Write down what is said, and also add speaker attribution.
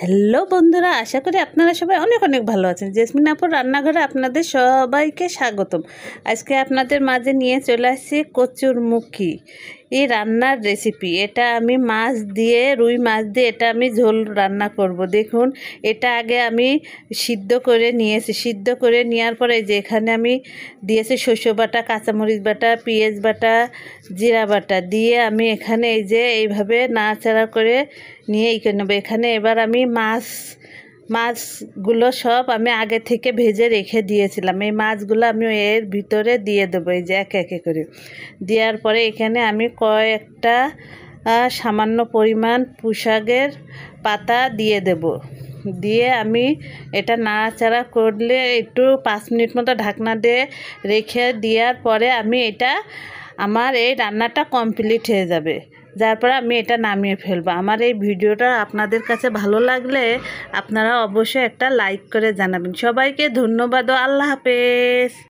Speaker 1: Hello বন্ধুরা, আশা করি আপনারা সবাই অনেক অনেক ভালো আছেন। জেসমিন আপুর রান্নাঘরে আপনাদের সবাইকে স্বাগতম। আজকে আপনাদের মাঝে নিয়ে চলে আসছি কচুরমুখী এই রান্নার রেসিপি। এটা আমি মাছ দিয়ে, রুই মাছ দিয়ে এটা আমি ঝোল রান্না করব। দেখুন, এটা আগে আমি সিদ্ধ করে নিয়েছি। সিদ্ধ করে নেওয়ার পরে যে এখানে আমি দিয়েছি শস্য বাটা, কাঁচামরিচ বাটা, পেঁয়াজ বাটা, জিরা বাটা দিয়ে আমি এখানে এই যে এইভাবে নাড়াচাড়া করে নিয়ে নেবো। এখানে এবার আমি মাছগুলো সব আমি আগে থেকে ভেজে রেখে দিয়েছিলাম। এই মাছগুলো আমি এর ভিতরে দিয়ে দেবো, এই যে একে একে করে দেওয়ার পরে এখানে আমি কয়েকটা সামান্য পরিমাণ পুঁইশাকের পাতা দিয়ে দেব। দিয়ে আমি এটা নাড়াচাড়া করলে একটু 5 মিনিট মতো ঢাকনা দিয়ে রেখে দেওয়ার পরে আমি আমার এই রান্নাটা কমপ্লিট হয়ে যাবে। যার পরে আমি এটা নামিয়ে ফেলবো। আমার এই ভিডিওটা আপনাদের কাছে ভালো লাগলে আপনারা অবশ্যই একটা লাইক করে জানাবেন। সবাইকে ধন্যবাদ ও আল্লাহ হাফেজ।